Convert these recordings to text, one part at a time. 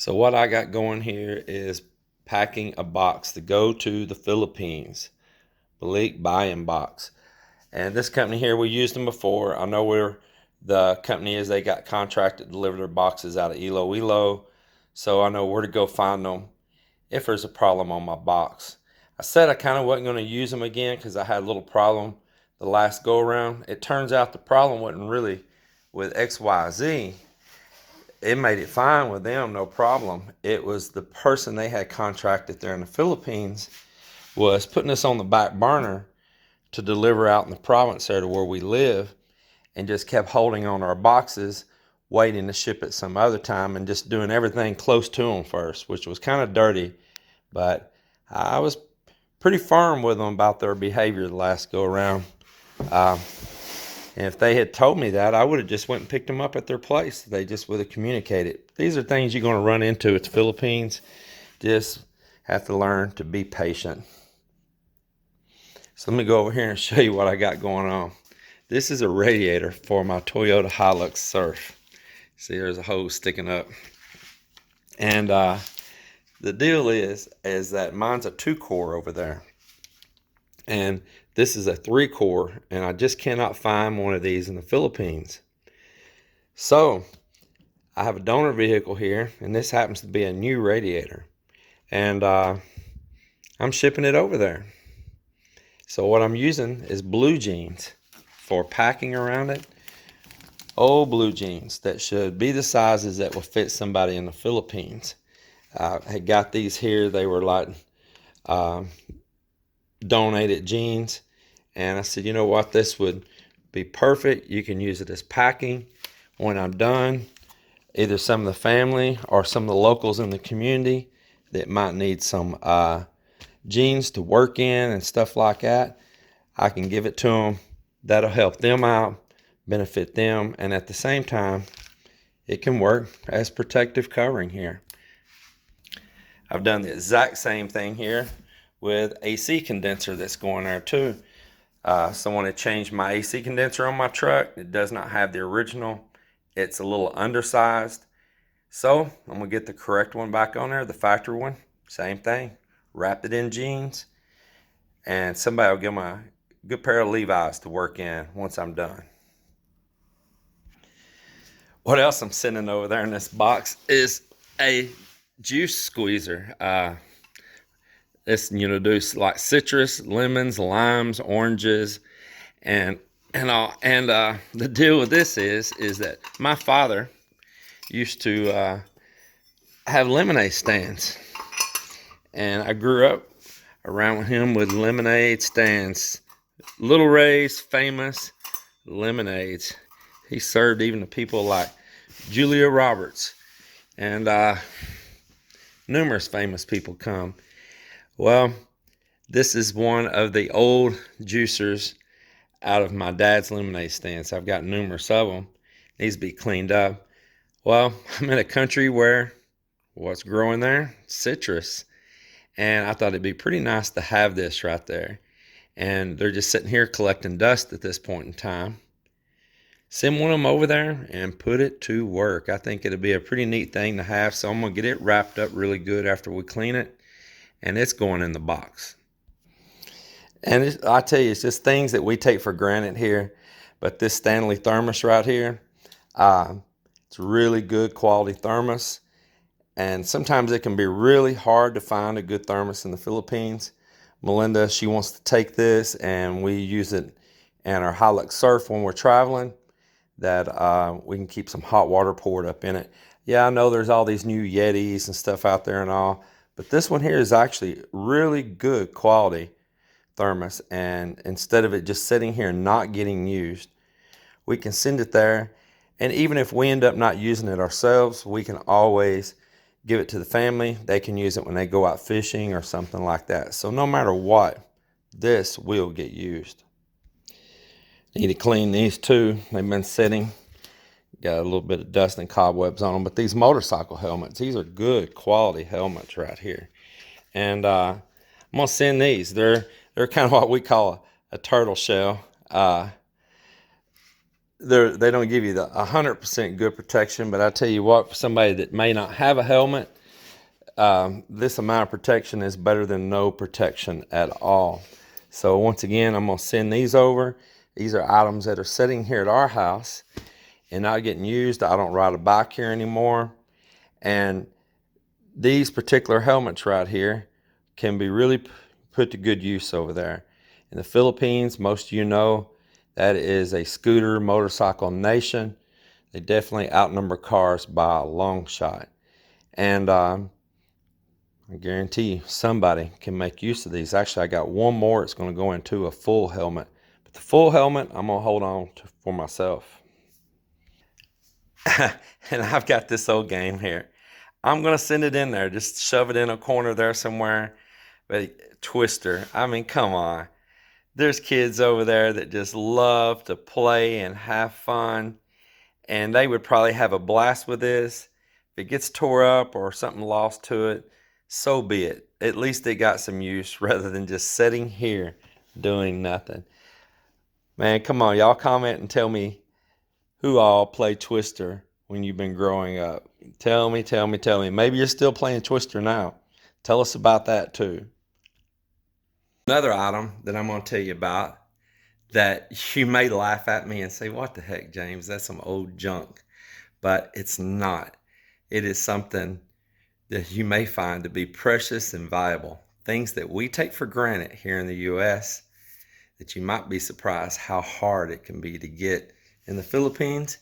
So what I got going here is packing a box to go to the Philippines. Balikbayan box. And this company here, we used them before. I know where the company is. They got contracted to deliver their boxes out of Iloilo. So I know where to go find them if there's a problem on my box. I said I kind of wasn't going to use them again because I had a little problem the last go around. It turns out the problem wasn't really with XYZ. It made it fine with them, no problem. It was the person they had contracted there in the Philippines was putting us on the back burner to deliver out in the province there to where we live, and just kept holding on our boxes, waiting to ship it some other time, and just doing everything close to them first, which was kind of dirty. But I was pretty firm with them about their behavior the last go around. And if they had told me that, I would have just went and picked them up at their place. They just would have communicated. These are things you're going to run into at the Philippines. Just have to learn to be patient. So let me go over here and show you what I got going on. This is a radiator for my Toyota Hilux Surf. See, there's a hose sticking up. And the deal is that mine's a 2-core over there. And this is a 3-core, and I just cannot find one of these in the Philippines. So I have a donor vehicle here, and this happens to be a new radiator. And I'm shipping it over there. So what I'm using is blue jeans for packing around it. Old blue jeans that should be the sizes that will fit somebody in the Philippines. I had got these here. They were like donated jeans. And I said, you know what? This would be perfect. You can use it as packing when I'm done. Either some of the family or some of the locals in the community that might need some jeans to work in and stuff like that, I can give it to them. That'll help them out, benefit them, and at the same time, it can work as protective covering here. I've done the exact same thing here with AC condenser that's going there too. Someone had changed my AC condenser on my truck. It does not have the original. It's a little undersized. So I'm gonna get the correct one back on there, the factory one. Same thing. Wrap it in jeans, and somebody will give them a good pair of Levi's to work in once I'm done. What else I'm sending over there in this box is a juice squeezer. This, do like citrus, lemons, limes, oranges, and all. And the deal with this is that my father used to have lemonade stands, and I grew up around him with lemonade stands. Little Ray's famous lemonades. He served even to people like Julia Roberts, and numerous famous people come. Well, this is one of the old juicers out of my dad's lemonade stands. I've got numerous of them. Needs to be cleaned up. Well, I'm in a country where what's growing there? Citrus. And I thought it'd be pretty nice to have this right there. And they're just sitting here collecting dust at this point in time. Send one of them over there and put it to work. I think it'll be a pretty neat thing to have. So I'm going to get it wrapped up really good after we clean it. And it's going in the box. And I tell you, it's just things that we take for granted here. But this Stanley thermos right here, it's really good quality thermos. And sometimes it can be really hard to find a good thermos in the Philippines. Melinda, she wants to take this, and we use it in our Hilux Surf when we're traveling, that we can keep some hot water poured up in it. Yeah, I know there's all these new Yetis and stuff out there and all, but this one here is actually really good quality thermos. And instead of it just sitting here and not getting used, we can send it there. And even if we end up not using it ourselves, we can always give it to the family. They can use it when they go out fishing or something like that. So no matter what, this will get used. Need to clean these too. They've been sitting. Got a little bit of dust and cobwebs on them. But these motorcycle helmets, these are good quality helmets right here. And I'm going to send these. They're kind of what we call a turtle shell. they don't give you the 100% good protection, but I tell you what, for somebody that may not have a helmet, this amount of protection is better than no protection at all. So once again, I'm going to send these over. These are items that are sitting here at our house and not getting used. I don't ride a bike here anymore. And these particular helmets right here can be really put to good use over there. In the Philippines, most of you know, that is a scooter motorcycle nation. They definitely outnumber cars by a long shot. And I guarantee you somebody can make use of these. Actually, I got one more. It's going to go into a full helmet. But the full helmet, I'm going to hold on to for myself. And I've got this old game here. I'm going to send it in there. Just shove it in a corner there somewhere. But Twister, I mean, come on. There's kids over there that just love to play and have fun. And they would probably have a blast with this. If it gets tore up or something lost to it, so be it. At least it got some use rather than just sitting here doing nothing. Man, come on, y'all comment and tell me who all played Twister when you've been growing up. Tell me. Maybe you're still playing Twister now. Tell us about that too. Another item that I'm going to tell you about that you may laugh at me and say, what the heck, James? That's some old junk. But it's not. It is something that you may find to be precious and valuable. Things that we take for granted here in the U.S. that you might be surprised how hard it can be to get in the Philippines.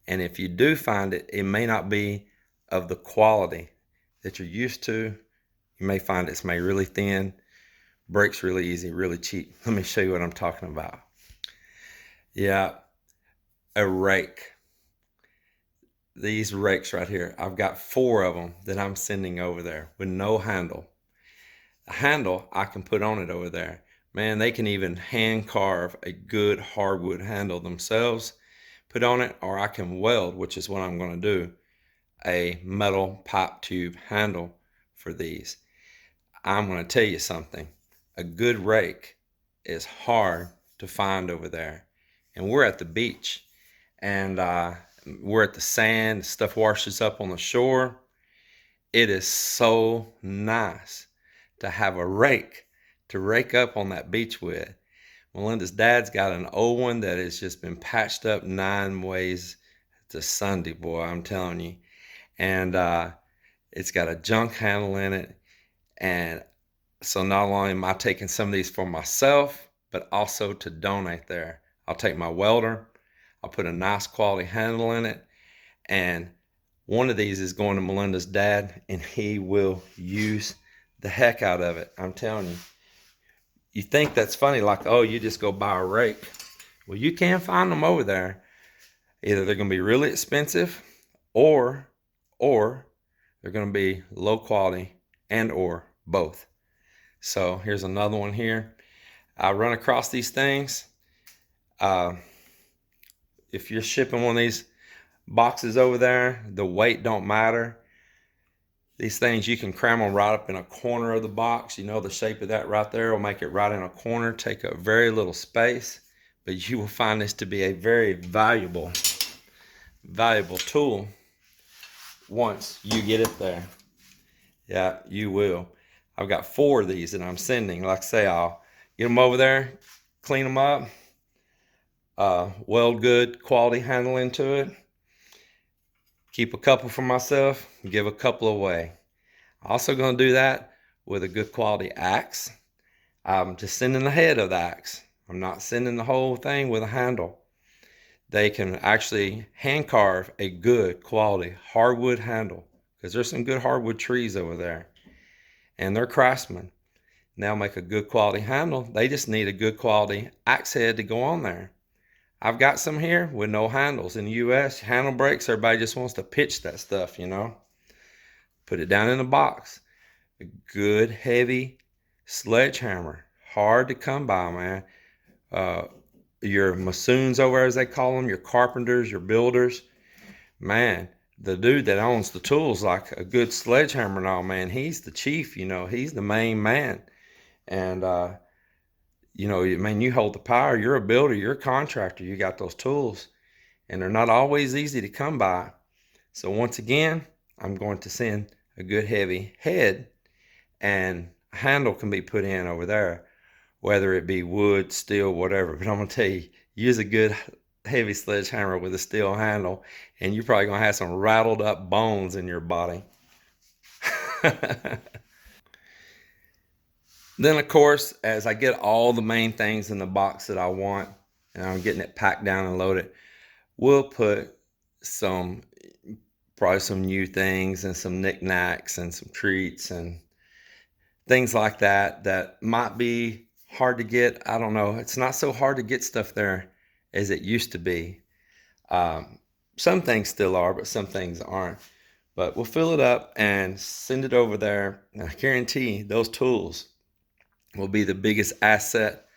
And if you do find it, it may not be of the quality that you're used to. You may find it's made really thin, breaks really easy, really cheap. Let me show you what I'm talking about. Yeah, a rake. These rakes right here, I've got 4 of them that I'm sending over there with no handle. A handle I can put on it over there. Man, they can even hand carve a good hardwood handle themselves, put on it, or I can weld, which is what I'm going to do, a metal pipe tube handle for these. I'm going to tell you something. A good rake is hard to find over there. And we're at the beach, and we're at the sand. Stuff washes up on the shore. It is so nice to have a rake to rake up on that beach with. Melinda's dad's got an old one that has just been patched up 9 ways to Sunday, boy, I'm telling you. And it's got a junk handle in it. And so not only am I taking some of these for myself, but also to donate there. I'll take my welder, I'll put a nice quality handle in it, and one of these is going to Melinda's dad, and he will use the heck out of it. I'm telling you. You think that's funny, like, oh, you just go buy a rake. Well, you can find them over there. Either they're going to be really expensive, or they're going to be low quality, and or both. So here's another one here. I run across these things. If you're shipping one of these boxes over there, the weight don't matter. These things, you can cram them right up in a corner of the box. You know, the shape of that right there will make it right in a corner, take up very little space. But you will find this to be a very valuable tool once you get it there. Yeah, you will. I've got 4 of these that I'm sending. Like I say, I'll get them over there, clean them up, weld good quality handle into it, keep a couple for myself, give a couple away. I'm also going to do that with a good quality axe. I'm just sending the head of the axe. I'm not sending the whole thing with a handle. They can actually hand carve a good quality hardwood handle, because there's some good hardwood trees over there, and they're craftsmen. They'll make a good quality handle. They just need a good quality axe head to go on there. I've got some here with no handles. In the U.S., handle breaks, everybody just wants to pitch that stuff, you know. Put it down in a box. A good, heavy sledgehammer. Hard to come by, man. Your masons over, as they call them, your carpenters, your builders. Man, the dude that owns the tools, like a good sledgehammer and all, man, he's the chief, you know. He's the main man. And, you know, I mean, you hold the power. You're a builder. You're a contractor. You got those tools. and they're not always easy to come by. So once again, I'm going to send a good heavy head, and a handle can be put in over there, whether it be wood, steel, whatever. But I'm going to tell you, use a good heavy sledgehammer with a steel handle, and you're probably going to have some rattled up bones in your body. Then, of course, as I get all the main things in the box that I want, and I'm getting it packed down and loaded, we'll put probably some new things and some knickknacks and some treats and things like that that might be hard to get. I don't know. It's not so hard to get stuff there as it used to be. Some things still are, but some things aren't. But we'll fill it up and send it over there. And I guarantee those tools will be the biggest asset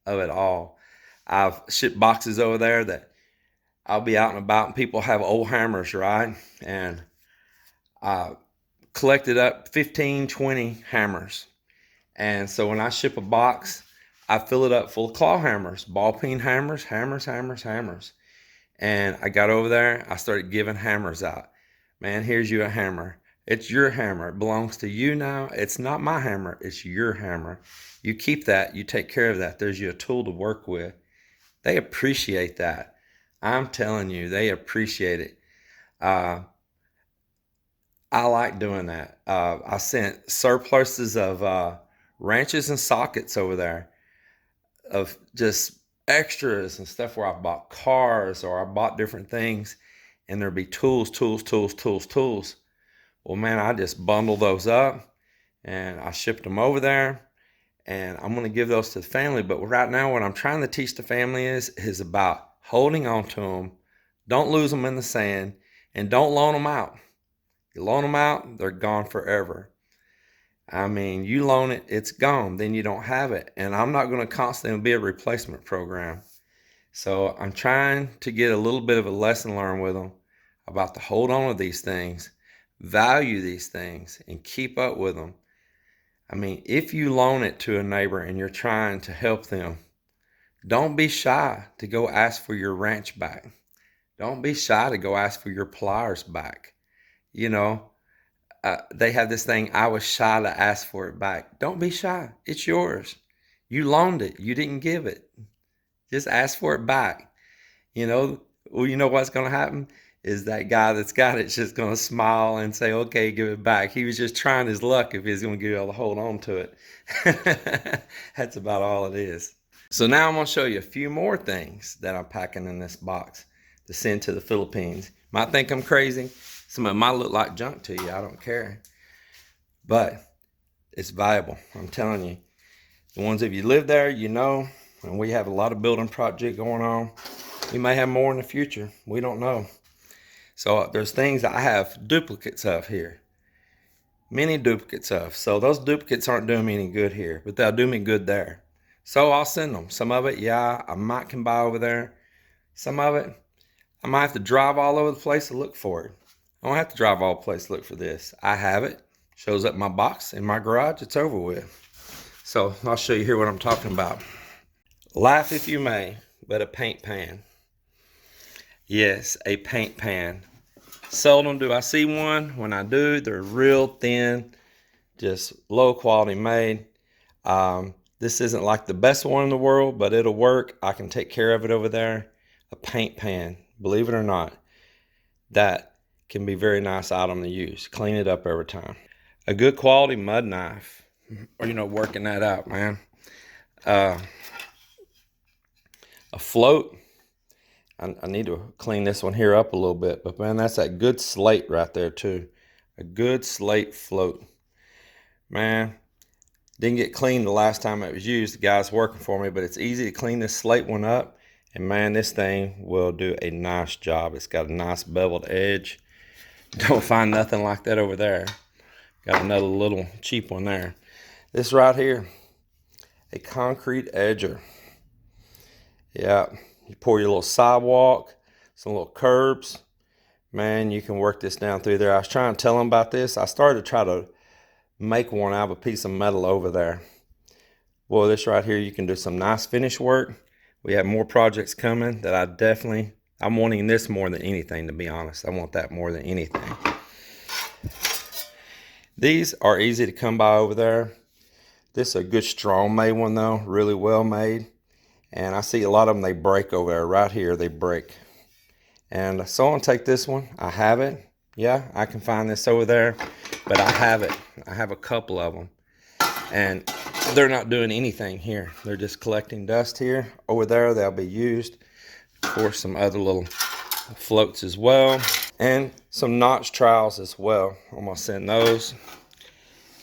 of it all. I've shipped boxes over there that I'll be out and about and people have old hammers, right? And I collected up 15, 20 hammers. And so when I ship a box, I fill it up full of claw hammers, ball peen hammers, hammers. And I got over there, I started giving hammers out. Man, here's you a hammer. It's your hammer. It belongs to you now. It's not my hammer. It's your hammer. You keep that. You take care of that. There's you a tool to work with. They appreciate that. I'm telling you, they appreciate it. I like doing that. I sent surpluses of wrenches and sockets over there, of just extras and stuff where I bought cars or I bought different things, and there'd be tools. Well, man, I just bundled those up and I shipped them over there, and I'm going to give those to the family. But right now, what I'm trying to teach the family is about holding on to them. Don't lose them in the sand, and don't loan them out. You loan them out, they're gone forever. I mean, you loan it, it's gone, then you don't have it. And I'm not going to constantly be a replacement program. So I'm trying to get a little bit of a lesson learned with them about to hold on to these things, value these things, and keep up with them. I mean, if you loan it to a neighbor and you're trying to help them, don't be shy to go ask for your wrench back. Don't be shy to go ask for your pliers back. You know, they have this thing, I was shy to ask for it back. Don't be shy. It's yours. You loaned it. You didn't give it. Just ask for it back. You know, well, you know what's going to happen is that guy that's got it's just going to smile and say, okay, give it back. He was just trying his luck if he's going to be able to hold on to it. That's about all it is. So now I'm going to show you a few more things that I'm packing in this box to send to the Philippines. You might think I'm crazy. Some of it might look like junk to you. I don't care. But it's valuable. I'm telling you. The ones of you live there, you know, and we have a lot of building project going on. We may have more in the future. We don't know. So there's things I have duplicates of here. Many duplicates of. So those duplicates aren't doing me any good here, but they'll do me good there. So I'll send them. Some of it, yeah, I might can buy over there. Some of it, I might have to drive all over the place to look for it. I don't have to drive all the place to look for this. I have it. Shows up in my box in my garage. It's over with. So I'll show you here what I'm talking about. Laugh if you may, but a paint pan. Yes, a paint pan. Seldom do I see one. When I do, they're real thin, just low quality made. This isn't like the best one in the world, but it'll work. I can take care of it over there. A paint pan, believe it or not, that can be a very nice item to use. Clean it up every time. A good quality mud knife, or, you know, working that out, man. A float. I need to clean this one here up a little bit, but man, that's that good slate right there too. A good slate float. Man, didn't get cleaned the last time it was used. The guy's working for me, but it's easy to clean this slate one up. And man, this thing will do a nice job. It's got a nice beveled edge. Don't find nothing like that over there. Got another little cheap one there. This right here, a concrete edger. Yeah, you pour your little sidewalk, some little curbs. Man, you can work this down through there. I was trying to tell them about this. I started to try to make one out of a piece of metal over there. Boy, this right here, you can do some nice finish work. We have more projects coming that I definitely I'm wanting this more than anything, to be honest. I want that more than anything. These are easy to come by over there. This is a good strong made one though, really well made. And I see a lot of them, they break over there. Right here, they break. And so I'm gonna take this one. I have it. Yeah, I can find this over there, but I have it. I have a couple of them. And they're not doing anything here. They're just collecting dust here. Over there, they'll be used for some other little floats as well. And some notch trowels as well. I'm gonna send those.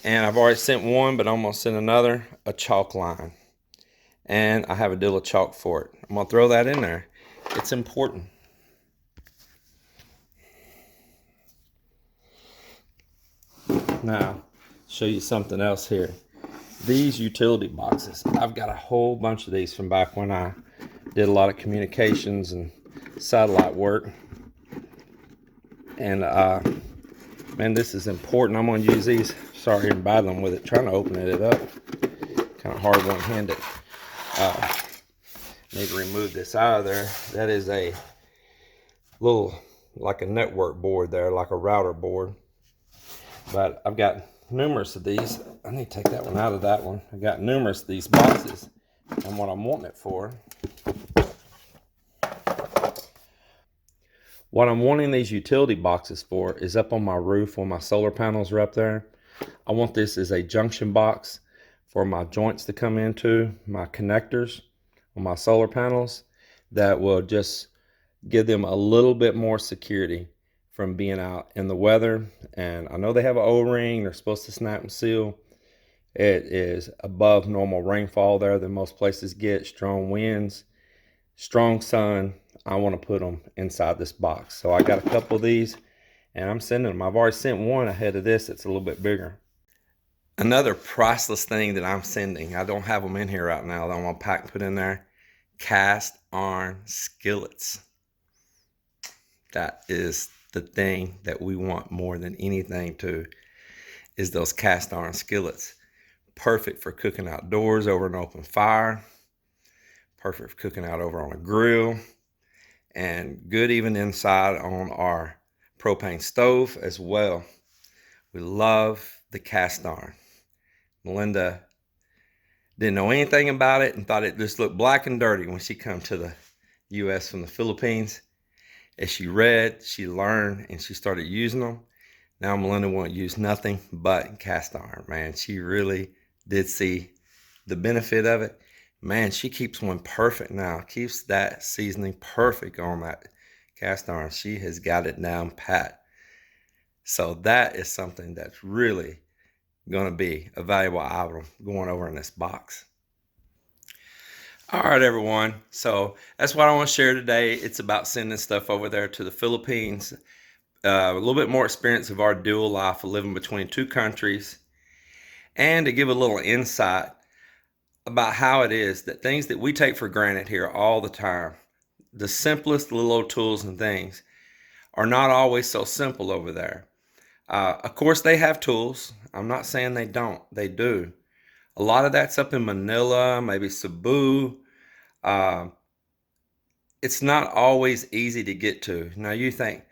And I've already sent one, but I'm gonna send another, a chalk line. And I have a deal of chalk for it. I'm gonna throw that in there. It's important. Now, show you something else here. These utility boxes, I've got a whole bunch of these from back when I did a lot of communications and satellite work. And man, this is important. I'm gonna use these. Sorry, I'm battling with it, trying to open it up. Kind of hard one-handed. Need to remove this out of there. That is a little, like a network board there, like a router board. But I've got numerous of these. I need to take that one out of that one. I got numerous of these boxes and what I'm wanting it for. What I'm wanting these utility boxes for is up on my roof when my solar panels are up there. I want this as a junction box for my joints to come into, my connectors on my solar panels, that will just give them a little bit more security from being out in the weather. And I know they have an O-ring, they're supposed to snap and seal. It is above normal rainfall there than most places get, strong winds, strong sun. I want to put them inside this box. So I got a couple of these and I'm sending them. I've already sent one ahead of this. It's a little bit bigger. Another priceless thing that I'm sending, I don't have them in here right now, that I'm gonna pack and put in there, cast iron skillets. That is the thing that we want more than anything to, is those cast iron skillets. Perfect for cooking outdoors over an open fire. Perfect for cooking out over on a grill. And good even inside on our propane stove as well. We love the cast iron. Melinda didn't know anything about it and thought it just looked black and dirty when she come to the U.S. from the Philippines. As she read, she learned, and she started using them. Now Melinda won't use nothing but cast iron, man. She really did see the benefit of it. Man, she keeps one perfect now. Keeps that seasoning perfect on that cast iron. She has got it down pat. So that is something that's really going to be a valuable item going over in this box. All right, everyone. So that's what I want to share today. It's about sending stuff over there to the Philippines. A little bit more experience of our dual life of living between two countries, and to give a little insight about how it is that things that we take for granted here all the time, the simplest little old tools and things, are not always so simple over there. Of course, they have tools. I'm not saying they don't. They do. A lot of that's up in Manila, maybe Cebu. It's not always easy to get to. Now you think,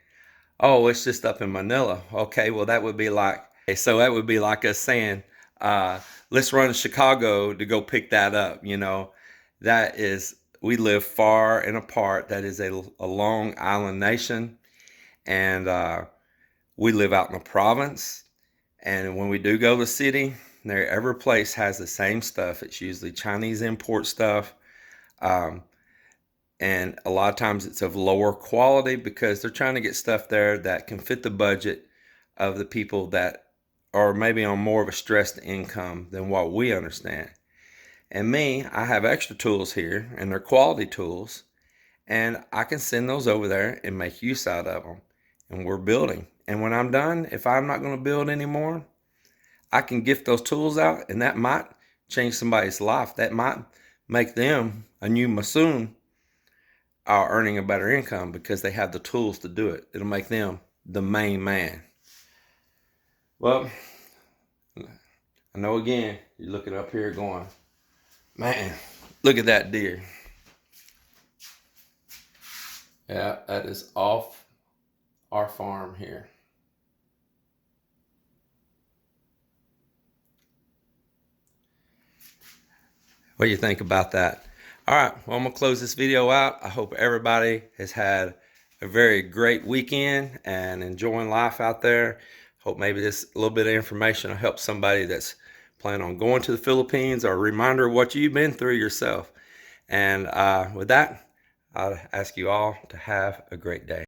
oh, it's just up in Manila. Okay, well that would be like, so that would be like us saying, let's run to Chicago to go pick that up. You know, that is, we live far and apart. That is a long island nation. And we live out in the province. And when we do go to the city, every place has the same stuff. It's usually Chinese import stuff. And a lot of times it's of lower quality because they're trying to get stuff there that can fit the budget of the people that are maybe on more of a stressed income than what we understand. And me, I have extra tools here, and they're quality tools, and I can send those over there and make use out of them. And we're building. And when I'm done, if I'm not going to build anymore, I can gift those tools out, and that might change somebody's life. That might make them a new Masoon, are earning a better income because they have the tools to do it. It'll make them the main man. Well, I know again, you're looking up here going, man, look at that deer. Yeah, that is off our farm here. What do you think about that? All right, well, I'm gonna close this video out. I hope everybody has had a very great weekend and enjoying life out there. Hope maybe this little bit of information will help somebody that's planning on going to the Philippines, or a reminder of what you've been through yourself. And with that, I'll ask you all to have a great day.